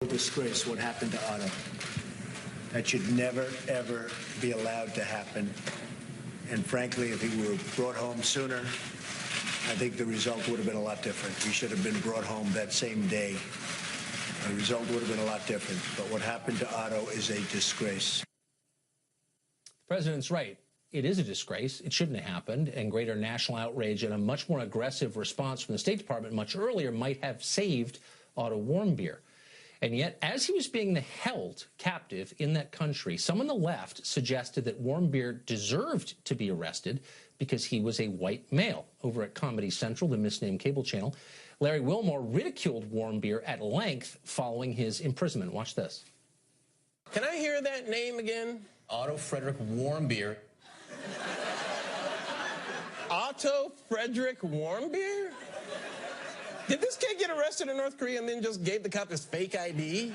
Disgrace what happened to Otto. That should never, ever be allowed to happen. And frankly, if he were brought home sooner, I think the result would have been a lot different. He should have been brought home that same day. The result would have been a lot different. But what happened to Otto is a disgrace. The president's right. It is a disgrace. It shouldn't have happened. And greater national outrage and a much more aggressive response from the State Department much earlier might have saved Otto Warmbier. And yet, as he was being held captive in that country, some on the left suggested that Warmbier deserved to be arrested because he was a white male. Over at Comedy Central, the misnamed cable channel, Larry Wilmore ridiculed Warmbier at length following his imprisonment. Watch this. Can I hear that name again? Otto Frederick Warmbier. Otto Frederick Warmbier? Did this kid get arrested in North Korea and then just gave the cop his fake ID?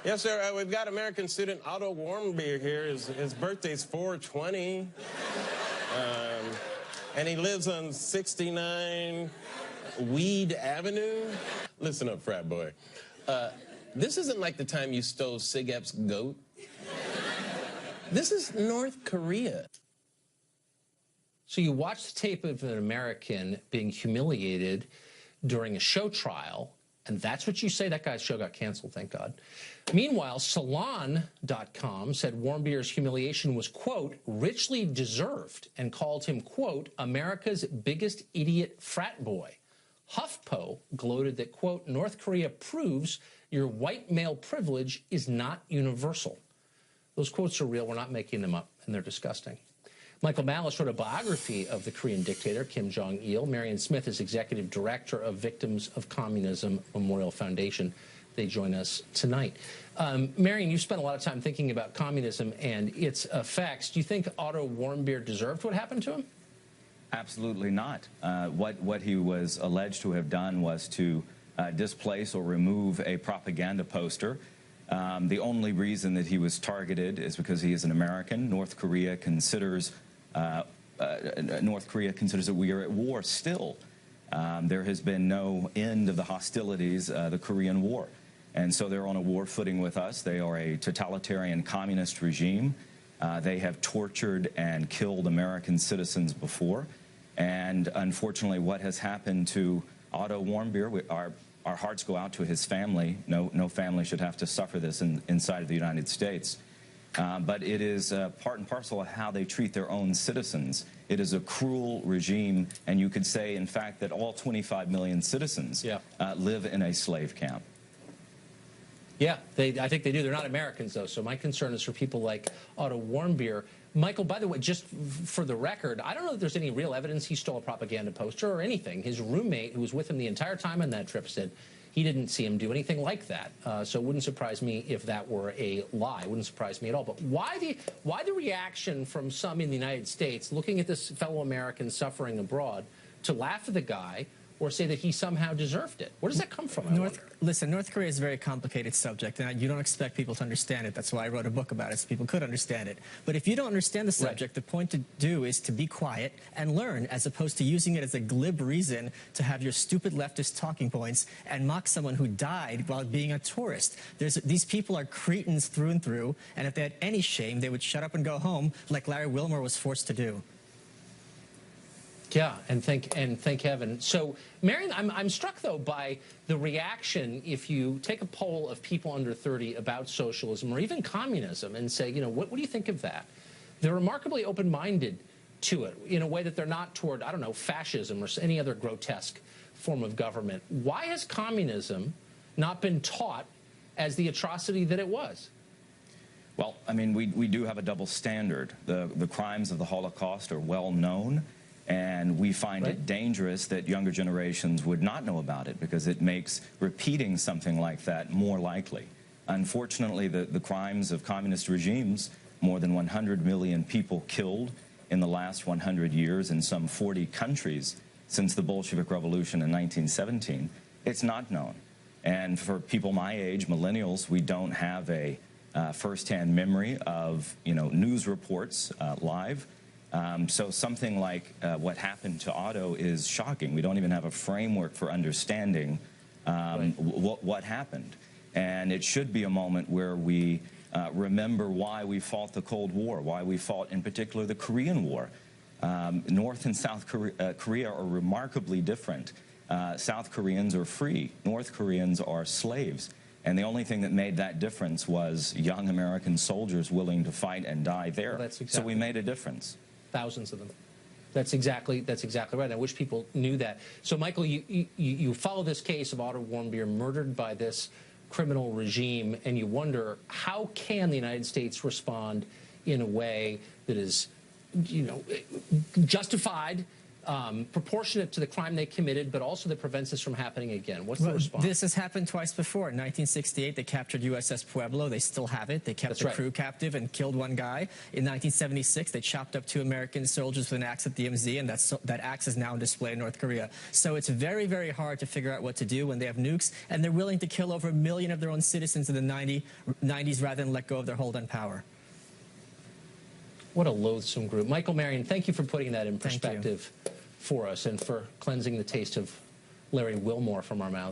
Yes, sir. We've got American student Otto Warmbier here. His birthday's 4/20. And he lives on 69 Weed Avenue. Listen up, frat boy. This isn't like the time you stole Sigep's goat. This is North Korea. So you watch the tape of an American being humiliated during a show trial, and that's what you say. That guy's show got canceled, thank God. Meanwhile, Salon.com said Warmbier's humiliation was, quote, richly deserved, and called him, quote, America's biggest idiot frat boy. HuffPost gloated that, quote, North Korea proves your white male privilege is not universal. Those quotes are real. We're not making them up, and they're disgusting. Michael Malice wrote a biography of the Korean dictator, Kim Jong-il. Marion Smith is executive director of Victims of Communism Memorial Foundation. They join us tonight. Marion, you spent a lot of time thinking about communism and its effects. Do you think Otto Warmbier deserved what happened to him? Absolutely not. What he was alleged to have done was to displace or remove a propaganda poster. The only reason that he was targeted is because he is an American. North Korea considers that we are at war still. There has been no end of the hostilities, the Korean War. And so they're on a war footing with us. They are a totalitarian communist regime. They have tortured and killed American citizens before. And unfortunately, what has happened to Otto Warmbier, our hearts go out to his family. No family should have to suffer this inside of the United States. But it is part and parcel of how they treat their own citizens. It is a cruel regime, and you could say, in fact, that all 25 million citizens live in a slave camp. Yeah, I think they do. They're not Americans, though, so my concern is for people like Otto Warmbier. Michael, by the way, just for the record, I don't know if there's any real evidence he stole a propaganda poster or anything. His roommate, who was with him the entire time on that trip, said he didn't see him do anything like that. So it wouldn't surprise me if that were a lie. It wouldn't surprise me at all. But why the reaction from some in the United States, looking at this fellow American suffering abroad, to laugh at the guy or say that he somehow deserved it? Where does that come from? Listen, North Korea is a very complicated subject, and you don't expect people to understand it. That's why I wrote a book about it, so people could understand it. But if you don't understand the subject, the point to do is to be quiet and learn, as opposed to using it as a glib reason to have your stupid leftist talking points and mock someone who died while being a tourist. These people are cretins through and through, and if they had any shame, they would shut up and go home like Larry Wilmore was forced to do. Yeah, and thank heaven. So, Marion, I'm struck, though, by the reaction if you take a poll of people under 30 about socialism or even communism and say, you know, what do you think of that? They're remarkably open-minded to it in a way that they're not toward, I don't know, fascism or any other grotesque form of government. Why has communism not been taught as the atrocity that it was? Well, I mean, we do have a double standard. The crimes of the Holocaust are well known. And we find it dangerous that younger generations would not know about it because it makes repeating something like that more likely. Unfortunately, the crimes of communist regimes, more than 100 million people killed in the last 100 years in some 40 countries since the Bolshevik Revolution in 1917, it's not known. And for people my age, millennials, we don't have a firsthand memory of, news reports live. So something like what happened to Otto is shocking. We don't even have a framework for understanding what happened. And it should be a moment where we remember why we fought the Cold War, why we fought, in particular, the Korean War. North and South Korea are remarkably different. South Koreans are free. North Koreans are slaves. And the only thing that made that difference was young American soldiers willing to fight and die there. Well, so we made a difference. Thousands of them. That's exactly right. I wish people knew that. So, Michael, you follow this case of Otto Warmbier murdered by this criminal regime, and you wonder, how can the United States respond in a way that is, justified, proportionate to the crime they committed, but also that prevents this from happening again? What's the response? This has happened twice before. In 1968, they captured USS Pueblo. They still have it. They kept the crew captive and killed one guy. In 1976, they chopped up 2 American soldiers with an axe at DMZ, and that axe is now on display in North Korea. So it's very, very hard to figure out what to do when they have nukes, and they're willing to kill over 1 million of their own citizens in the 90s rather than let go of their hold on power. What a loathsome group. Michael Marion, thank you for putting that in perspective for us and for cleansing the taste of Larry Wilmore from our mouths.